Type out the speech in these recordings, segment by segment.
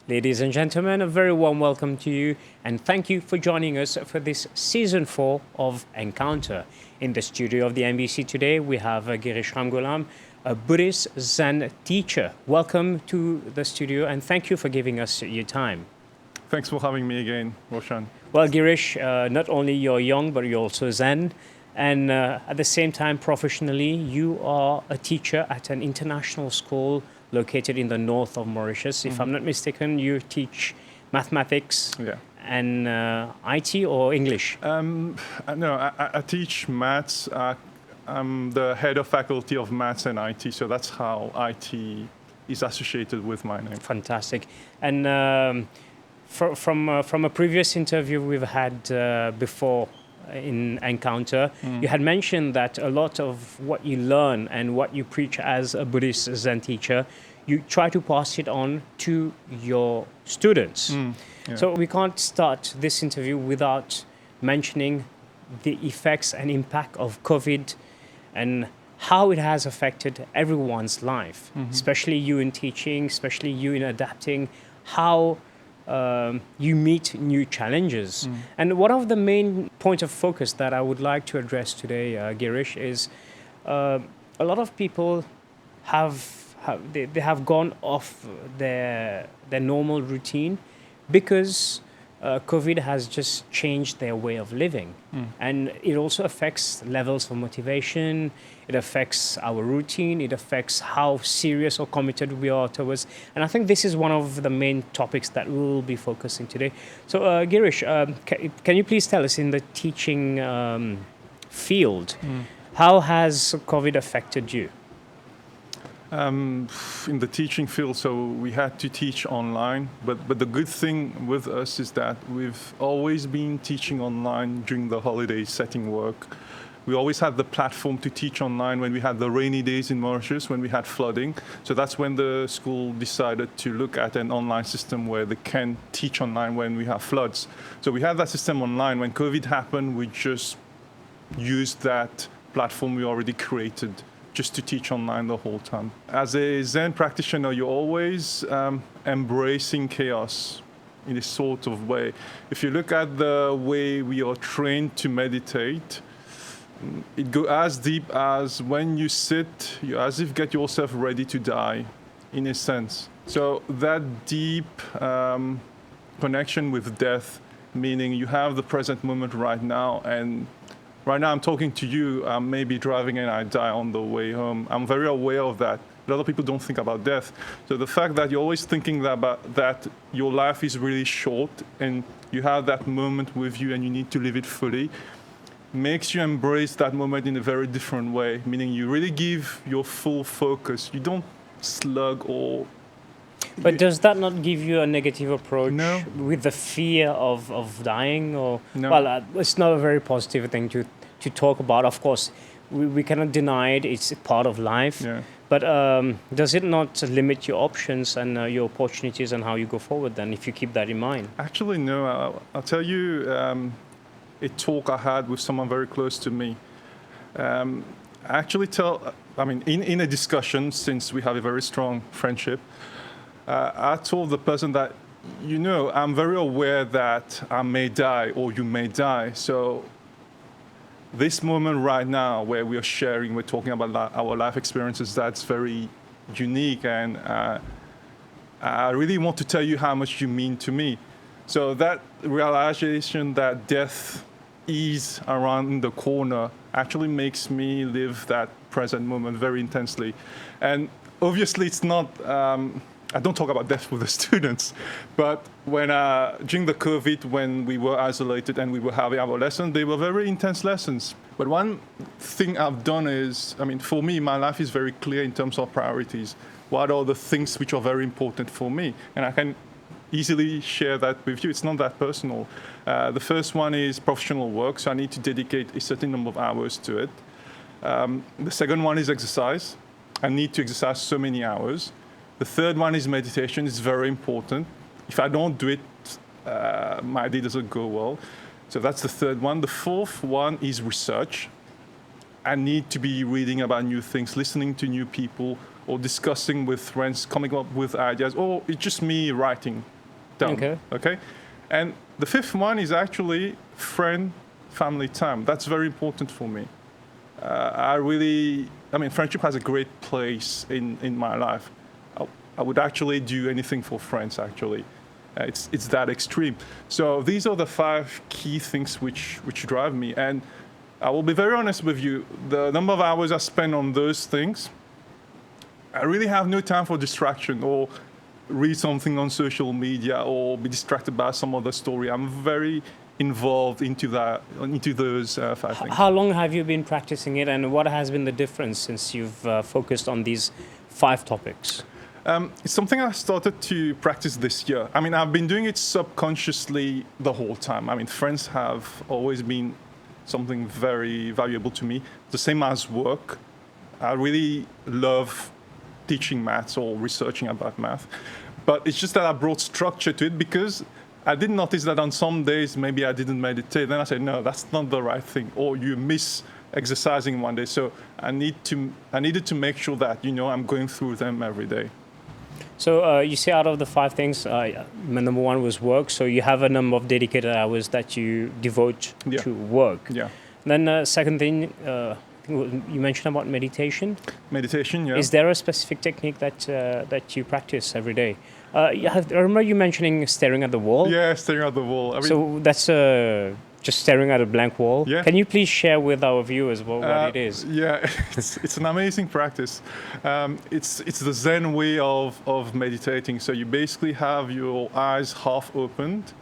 Ladies and gentlemen, a very warm welcome to you and thank you for joining us for this season 4 of Encounter. In the studio of the NBC today, we have Geerish Ramgolam, a Buddhist Zen teacher. Welcome to the studio and thank you for giving us your time. Thanks for having me again, Roshan. Well, Geerish, not only you're young, but you're also Zen. And at the same time, professionally, you are a teacher at an international school located in the north of Mauritius. If I'm not mistaken, you teach mathematics and IT or English? No, I teach maths. I'm the head of faculty of maths and IT, so that's how IT is associated with my name. Fantastic. And from a previous interview we've had before in Encounter, you had mentioned that a lot of what you learn and what you preach as a Buddhist Zen teacher, you try to pass it on to your students. So we can't start this interview without mentioning the effects and impact of COVID and how it has affected everyone's life, especially you in teaching, especially you in adapting, how you meet new challenges. And one of the main points of focus that I would like to address today, Geerish, is a lot of people they have gone off their normal routine because COVID has just changed their way of living. And it also affects levels of motivation, it affects our routine, it affects how serious or committed we are towards. And I think this is one of the main topics that we will be focusing today. So Geerish, can you please tell us in the teaching field, how has COVID affected you? In the teaching field, so we had to teach online, but the good thing with us is that we've always been teaching online during the holiday setting work. We always had the platform to teach online when we had the rainy days in Mauritius, when we had flooding. So that's when the school decided to look at an online system where they can teach online when we have floods. So we had that system online. When COVID happened, we just used that platform we already created just to teach online the whole time. As a Zen practitioner, you're always embracing chaos in a sort of way. If you look at the way we are trained to meditate, it goes as deep as when you sit, you as if get yourself ready to die, in a sense. So that deep connection with death, meaning you have the present moment right now, and right now I'm talking to you, I may be driving and I die on the way home. I'm very aware of that. A lot of people don't think about death. So the fact that you're always thinking that your life is really short and you have that moment with you and you need to live it fully, makes you embrace that moment in a very different way, meaning you really give your full focus. You don't slug or... But does that not give you a negative approach with the fear of dying? Or well, it's not a very positive thing to talk about. Of course, we cannot deny it. It's a part of life. But does it not limit your options and your opportunities and how you go forward then, if you keep that in mind? Actually, no. I'll tell you a talk I had with someone very close to me. In a discussion, since we have a very strong friendship, I told the person that, I'm very aware that I may die or you may die. So this moment right now where we are sharing, we're talking about our life experiences, that's very unique. And I really want to tell you how much you mean to me. So that realization that death is around the corner actually makes me live that present moment very intensely. And obviously it's not... I don't talk about death with the students, but when during the COVID, when we were isolated and we were having our lessons, they were very intense lessons. But one thing I've done is, for me, my life is very clear in terms of priorities. What are the things which are very important for me? And I can easily share that with you. It's not that personal. The first one is professional work, so I need to dedicate a certain number of hours to it. The second one is exercise. I need to exercise so many hours. The third one is meditation. It's very important. If I don't do it, my day doesn't go well. So that's the third one. The fourth one is research. I need to be reading about new things, listening to new people, or discussing with friends, coming up with ideas, or it's just me writing down. Okay? And the fifth one is actually family time. That's very important for me. Friendship has a great place in my life. I would actually do anything for friends, actually. It's that extreme. So these are the 5 key things which drive me. And I will be very honest with you, the number of hours I spend on those things, I really have no time for distraction or read something on social media or be distracted by some other story. I'm very involved into those 5 things. How long have you been practicing it, and what has been the difference since you've focused on these 5 topics? It's something I started to practice this year. I've been doing it subconsciously the whole time. Friends have always been something very valuable to me, the same as work. I really love teaching maths or researching about math, but it's just that I brought structure to it because I did notice that on some days maybe I didn't meditate. Then I said, no, that's not the right thing, or you miss exercising one day. So I needed to make sure that I'm going through them every day. So you say out of the 5 things, number 1 was work. So you have a number of dedicated hours that you devote to work. Yeah. Then second thing, you mentioned about meditation. Meditation, yeah. Is there a specific technique that you practice every day? I remember you mentioning staring at the wall. Yeah, staring at the wall. So that's just staring at a blank wall. Yeah. Can you please share with our viewers what it is? Yeah, it's an amazing practice. It's the Zen way of meditating. So you basically have your eyes half opened.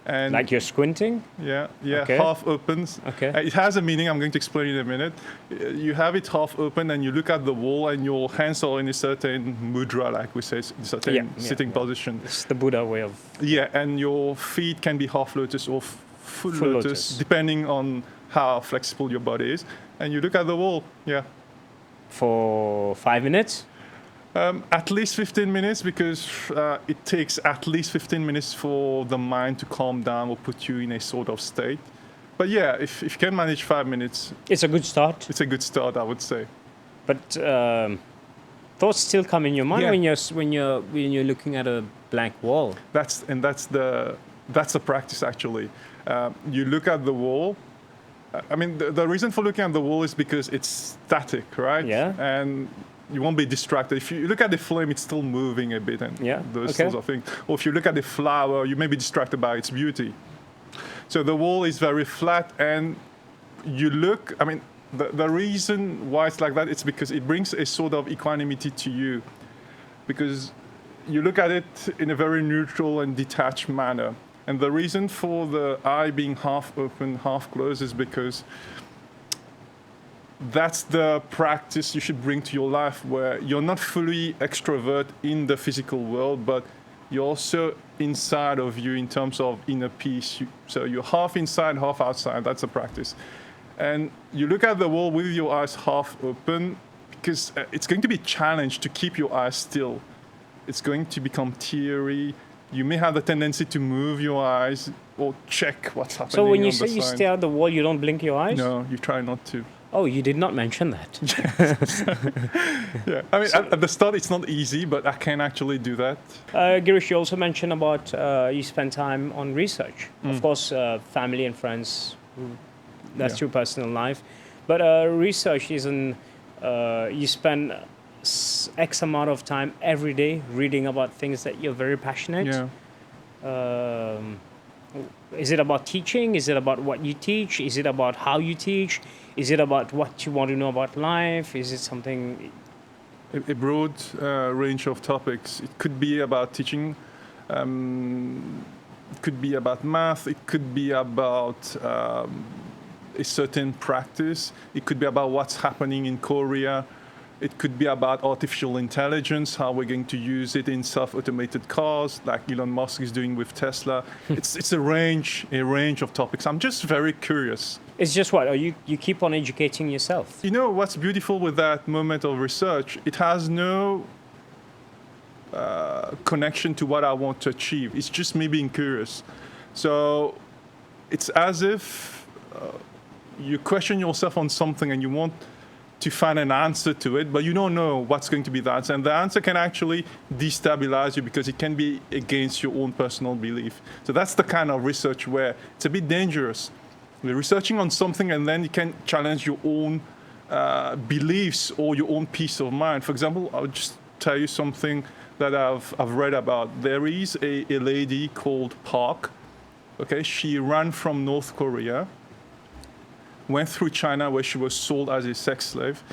And like you're squinting? Yeah, okay. Half open. Okay. It has a meaning. I'm going to explain in a minute. You have it half open and you look at the wall and your hands are in a certain mudra, like we say, in certain sitting position. It's the Buddha way of... Yeah, and your feet can be half lotus or full lotus, depending on how flexible your body is. And you look at the wall, For 5 minutes? At least 15 minutes, because it takes at least 15 minutes for the mind to calm down or put you in a sort of state. But if you can manage 5 minutes... It's a good start? It's a good start, I would say. But thoughts still come in your mind when you're looking at a blank wall? That's the practice, actually. You look at the wall. The reason for looking at the wall is because it's static, right? Yeah. And you won't be distracted. If you look at the flame, it's still moving a bit, and those sorts of things. Or if you look at the flower, you may be distracted by its beauty. So the wall is very flat, and you look. The reason why it's like that, it's because it brings a sort of equanimity to you, because you look at it in a very neutral and detached manner. And the reason for the eye being half open, half closed is because that's the practice you should bring to your life, where you're not fully extrovert in the physical world, but you're also inside of you in terms of inner peace. So you're half inside, half outside. That's a practice. And you look at the wall with your eyes half open, because it's going to be a challenge to keep your eyes still. It's going to become teary. You may have the tendency to move your eyes or check what's happening. So when you say you stare at the wall, you don't blink your eyes? No, you try not to. Oh, you did not mention that. At the start it's not easy, but I can actually do that. Geerish, you also mentioned about you spend time on research. Of course, family and friends, that's your personal life. But research isn't, you spend X amount of time every day reading about things that you're very passionate. Yeah. Is it about teaching? Is it about what you teach? Is it about how you teach? Is it about what you want to know about life? Is it something... A broad range of topics. It could be about teaching. It could be about math. It could be about a certain practice. It could be about what's happening in Korea. It could be about artificial intelligence, how we're going to use it in self-automated cars, like Elon Musk is doing with Tesla. It's a range of topics. I'm just very curious. It's just what? You keep on educating yourself. You know what's beautiful with that moment of research? It has no connection to what I want to achieve. It's just me being curious. So it's as if you question yourself on something and you want to find an answer to it, but you don't know what's going to be the answer. And the answer can actually destabilize you because it can be against your own personal belief. So that's the kind of research where it's a bit dangerous. You're researching on something and then you can challenge your own beliefs or your own peace of mind. For example, I'll just tell you something that I've read about. There is a lady called Park. Okay, she ran from North Korea, went through China where she was sold as a sex slave,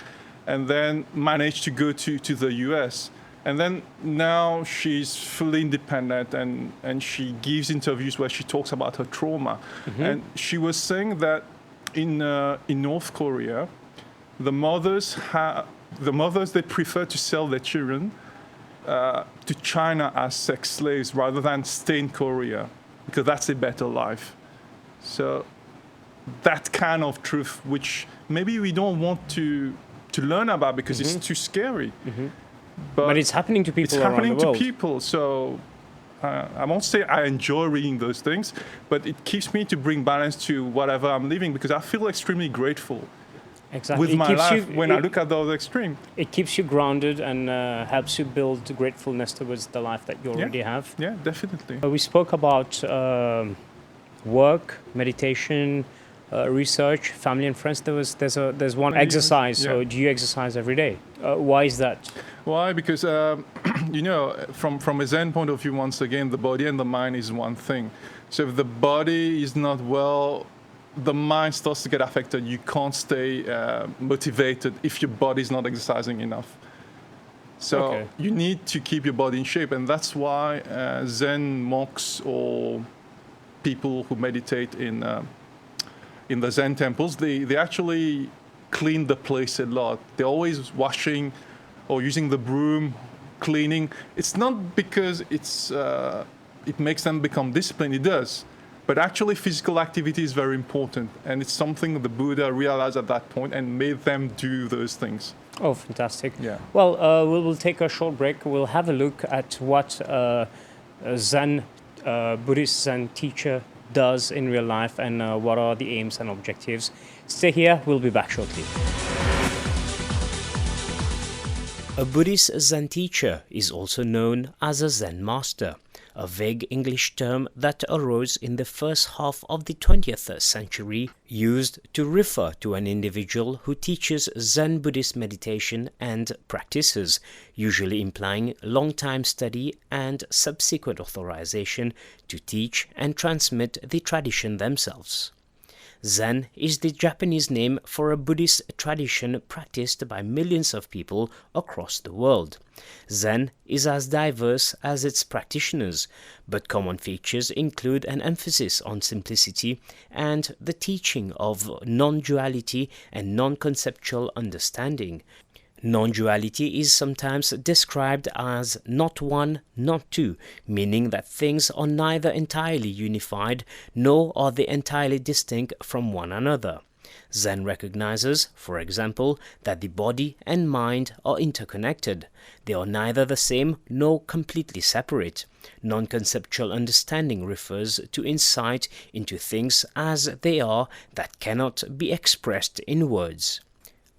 and then managed to go to the US. And then now she's fully independent and she gives interviews where she talks about her trauma. Mm-hmm. And she was saying that in North Korea, the mothers, they prefer to sell their children to China as sex slaves rather than stay in Korea, because that's a better life. So that kind of truth, which maybe we don't want to learn about because it's too scary. Mm-hmm. But it's happening to people around the world. It's happening to people. So I won't say I enjoy reading those things, but it keeps me to bring balance to whatever I'm living because I feel extremely grateful. Exactly. With my life when I look at the other extreme. It keeps you grounded and helps you build gratefulness towards the life that you already have. Yeah, definitely. We spoke about work, meditation, research, family and friends. There's one exercise. So do you exercise every day? Why is that? Why? Because from a Zen point of view, once again, the body and the mind is one thing. So if the body is not well, the mind starts to get affected. You can't stay motivated if your body is not exercising enough. So you need to keep your body in shape, and that's why Zen monks or people who meditate in the Zen temples, they actually clean the place a lot. They're always washing or using the broom, cleaning. It's not because it makes them become disciplined. It does. But actually, physical activity is very important, and it's something the Buddha realized at that point and made them do those things. Oh, fantastic. Yeah. Well, we'll take a short break. We'll have a look at what a Buddhist Zen teacher does in real life and what are the aims and objectives. Stay here. We'll be back shortly. A Buddhist Zen teacher is also known as a Zen master, a vague English term that arose in the first half of the 20th century, used to refer to an individual who teaches Zen Buddhist meditation and practices, usually implying long-time study and subsequent authorization to teach and transmit the tradition themselves. Zen is the Japanese name for a Buddhist tradition practiced by millions of people across the world. Zen is as diverse as its practitioners, but common features include an emphasis on simplicity and the teaching of non-duality and non-conceptual understanding. Non-duality is sometimes described as not one, not two, meaning that things are neither entirely unified nor are they entirely distinct from one another. Zen recognizes, for example, that the body and mind are interconnected. They are neither the same nor completely separate. Non-conceptual understanding refers to insight into things as they are that cannot be expressed in words.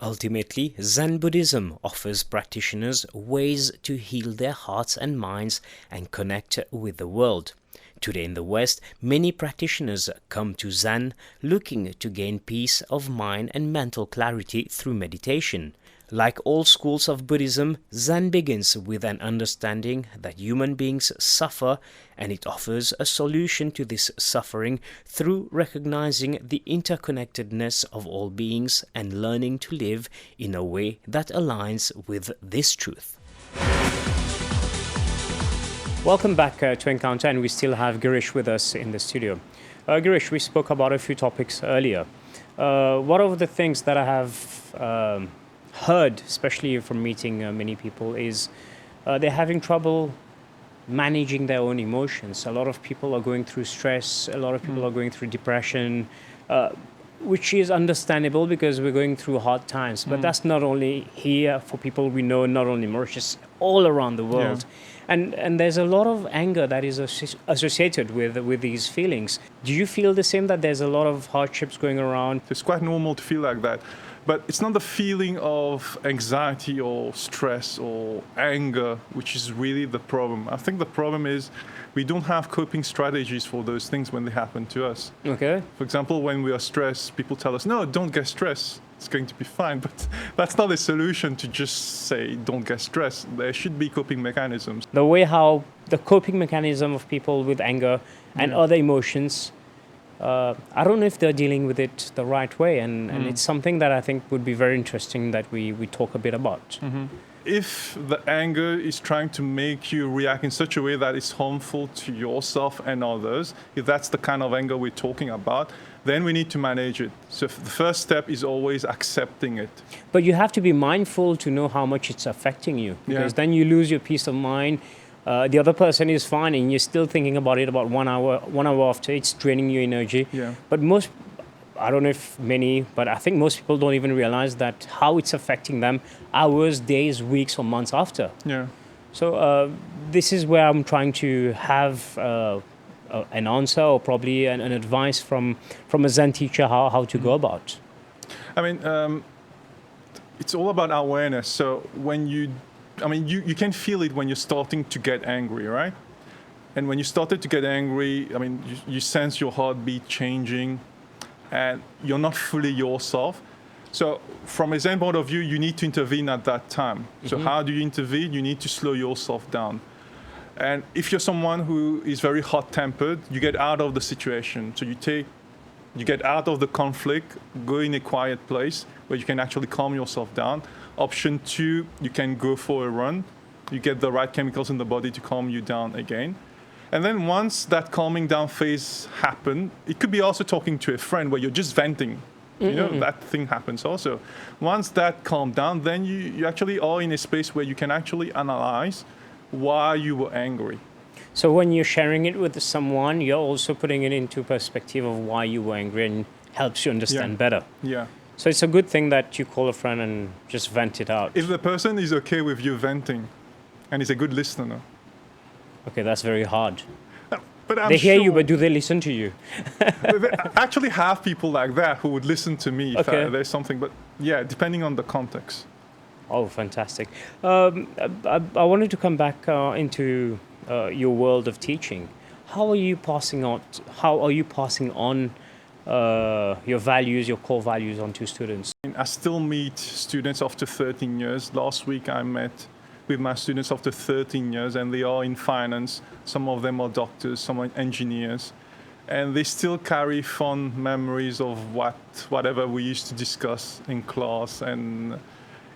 Ultimately, Zen Buddhism offers practitioners ways to heal their hearts and minds and connect with the world. Today in the West, many practitioners come to Zen looking to gain peace of mind and mental clarity through meditation. Like all schools of Buddhism, Zen begins with an understanding that human beings suffer, and it offers a solution to this suffering through recognizing the interconnectedness of all beings and learning to live in a way that aligns with this truth. Welcome back to Encounter, and we still have Geerish with us in the studio. Geerish, we spoke about a few topics earlier. One of the things that I have heard, especially from meeting many people, is they're having trouble managing their own emotions. A lot of people are going through stress. A lot of people are going through depression. which is understandable because we're going through hard times. But that's not only here for people we know, not only Mauritius, all around the world. And there's a lot of anger that is associated with these feelings. Do you feel the same, that there's a lot of hardships going around? It's quite normal to feel like that. But it's not the feeling of anxiety or stress or anger which is really the problem. I think the problem is we don't have coping strategies for those things when they happen to us. Okay. For example, when we are stressed, people tell us, no, don't get stressed. It's going to be fine. But that's not a solution to just say, don't get stressed. There should be coping mechanisms. The way how the coping mechanism of people with anger and other emotions, I don't know if they're dealing with it the right way. And it's something that I think would be very interesting that we talk a bit about. If the anger is trying to make you react in such a way that is harmful to yourself and others, if that's the kind of anger we're talking about, then we need to manage it. So the first step is always accepting it. But you have to be mindful to know how much it's affecting you, because then you lose your peace of mind. The other person is fine and you're still thinking about it about 1 hour after. It's draining your energy. But I don't know if many, but I think most people don't even realize that how it's affecting them hours, days, weeks, or months after. So this is where I'm trying to have an answer, or probably an advice from a Zen teacher how to go about. I mean, it's all about awareness. So when you can feel it when you're starting to get angry, right? And when you started to get angry, I mean, you sense your heartbeat changing, and you're not fully yourself. So from a Zen point of view, you need to intervene at that time. So how do you intervene? You need to slow yourself down. And if you're someone who is very hot-tempered, you get out of the situation. So you get out of the conflict, go in a quiet place where you can actually calm yourself down. Option 2, you can go for a run. You get the right chemicals in the body to calm you down again. And then once that calming down phase happens, it could be also talking to a friend where you're just venting. You know, that thing happens also. Once that calmed down, then you actually are in a space where you can actually analyze why you were angry. So when you're sharing it with someone, you're also putting it into perspective of why you were angry, and helps you understand better. So it's a good thing that you call a friend and just vent it out. If the person is okay with you venting and is a good listener. Okay, that's very hard. But they hear you, but do they listen to you? I actually have people like that who would listen to me if there's something. But yeah, depending on the context. Oh, fantastic. I wanted to come back into your world of teaching. How are you passing on your values, your core values onto students? I still meet students after 13 years. Last week I met with my students after 13 years, and they are in finance. Some of them are doctors, some are engineers. And they still carry fond memories of whatever we used to discuss in class. And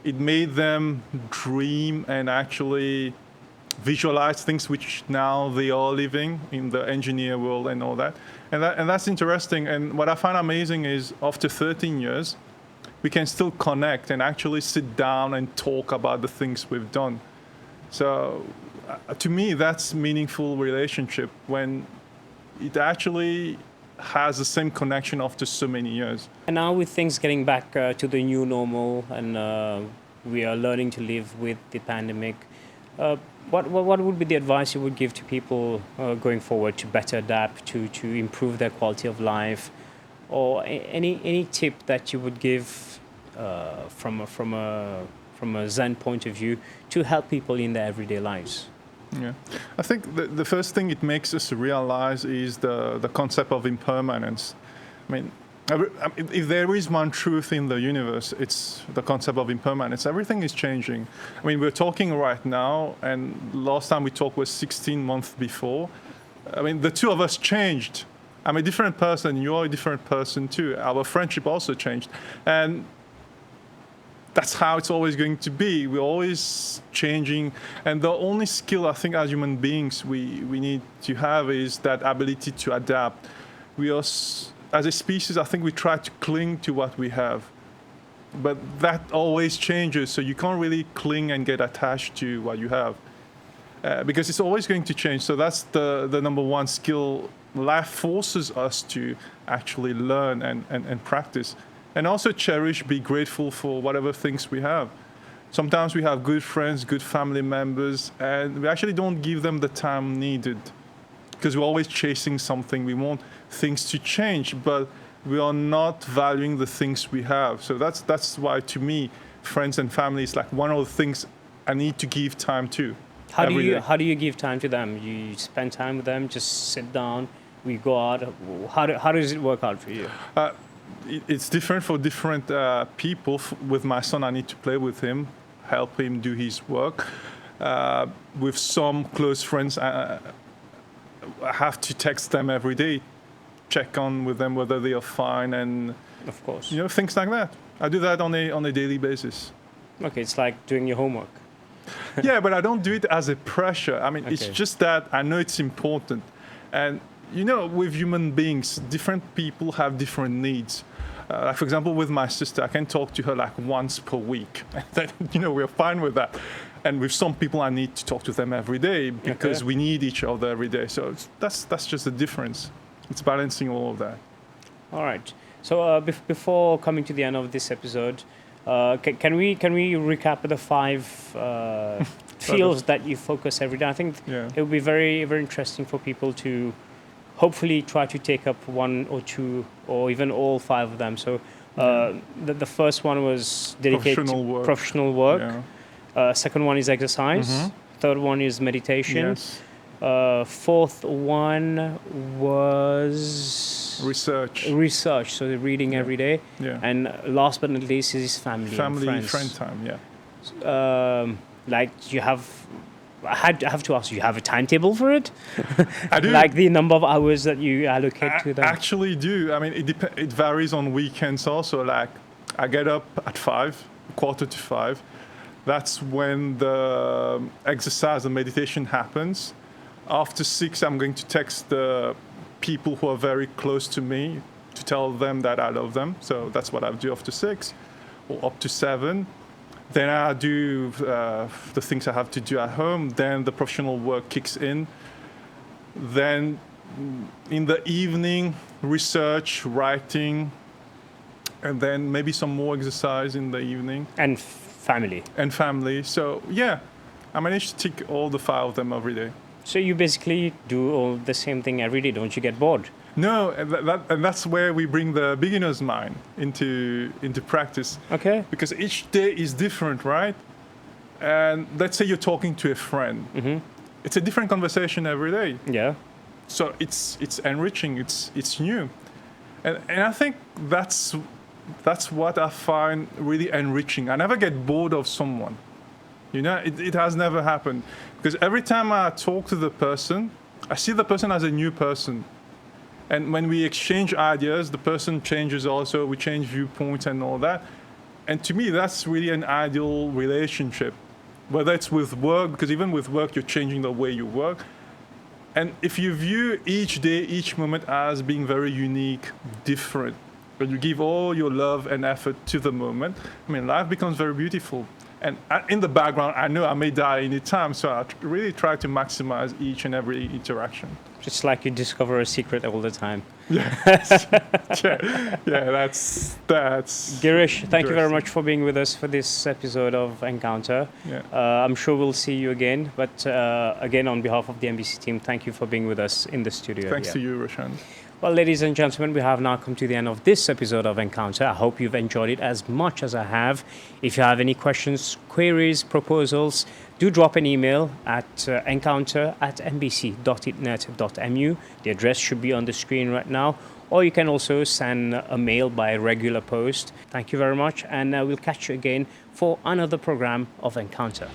it made them dream and actually visualize things which now they are living in the engineer world and all that. And that's interesting. And what I find amazing is after 13 years, we can still connect and actually sit down and talk about the things we've done. So to me, that's meaningful relationship when it actually has the same connection after so many years. And now with things getting back to the new normal, and we are learning to live with the pandemic, what would be the advice you would give to people going forward to better adapt, to improve their quality of life, or any tip that you would give from a Zen point of view to help people in their everyday lives? Yeah, I think the first thing it makes us realize is the concept of impermanence. I mean, if there is one truth in the universe, it's the concept of impermanence. Everything is changing. I mean, we're talking right now, and last time we talked was 16 months before. I mean, the two of us changed. I'm a different person. You're a different person too. Our friendship also changed. And that's how it's always going to be. We're always changing. And the only skill I think as human beings we need to have is that ability to adapt. We are, as a species, I think we try to cling to what we have. But that always changes, so you can't really cling and get attached to what you have. Because it's always going to change. So that's the number one skill life forces us to actually learn and practice. And also cherish, be grateful for whatever things we have. Sometimes we have good friends, good family members, and we actually don't give them the time needed because we're always chasing something. We want things to change, but we are not valuing the things we have. So that's why, to me, friends and family is like one of the things I need to give time to. How do you give time to them? You spend time with them, just sit down, we go out. How does it work out for you? It's different for different people. With my son, I need to play with him, help him do his work. With some close friends, I have to text them every day, check on with them whether they are fine, and Of course. things like that. I do that on a daily basis. Okay, it's like doing your homework. Yeah, but I don't do it as a pressure. I mean, it's Okay. just that I know it's important. And, with human beings, different people have different needs. Like, for example, with my sister, I can talk to her like once per week. We're fine with that. And with some people, I need to talk to them every day because we need each other every day. So that's just the difference. It's balancing all of that. All right. So before coming to the end of this episode, can we recap the 5 fields that you focus every day? I think it would be very, very interesting for people to hopefully try to take up 1 or 2 or even all 5 of them. So the first one was dedicated to professional work. Yeah. Second one is exercise. Mm-hmm. Third one is meditation. Yes. Fourth one was research, so reading every day. Yeah. And last but not least is family and friends. Friend time, yeah. Like you have, I have to ask, you have a timetable for it? I do. Like the number of hours that you allocate to them? I actually do. I mean, it varies on weekends also. Like, I get up at 5, 4:45. That's when the exercise and meditation happens. After 6, I'm going to text the people who are very close to me to tell them that I love them. So that's what I do after 6 or up to 7. Then I do the things I have to do at home. Then the professional work kicks in. Then in the evening, research, writing, and then maybe some more exercise in the evening. And family. So yeah, I managed to tick all the 5 of them every day. So you basically do all the same thing every day. Don't you get bored? No, and that's where we bring the beginner's mind into practice. Okay. Because each day is different, right? And let's say you're talking to a friend. Mm-hmm. It's a different conversation every day. Yeah. So it's enriching. It's new, and I think that's what I find really enriching. I never get bored of someone. It has never happened because every time I talk to the person, I see the person as a new person. And when we exchange ideas, the person changes also. We change viewpoints and all that. And to me, that's really an ideal relationship. Whether it's with work, because even with work, you're changing the way you work. And if you view each day, each moment as being very unique, different, but you give all your love and effort to the moment, life becomes very beautiful. And in the background, I know I may die any time, so I really try to maximize each and every interaction. Just like you discover a secret all the time. Yes. yeah, that's. Geerish, thank you very much for being with us for this episode of Encounter. Yeah. I'm sure we'll see you again. But again, on behalf of the NBC team, thank you for being with us in the studio. Thanks to you, Roshan. Well, ladies and gentlemen, we have now come to the end of this episode of Encounter. I hope you've enjoyed it as much as I have. If you have any questions, queries, proposals, do drop an email at encounter@nbc.itnet.mu. The address should be on the screen right now. Or you can also send a mail by regular post. Thank you very much, and we'll catch you again for another program of Encounter.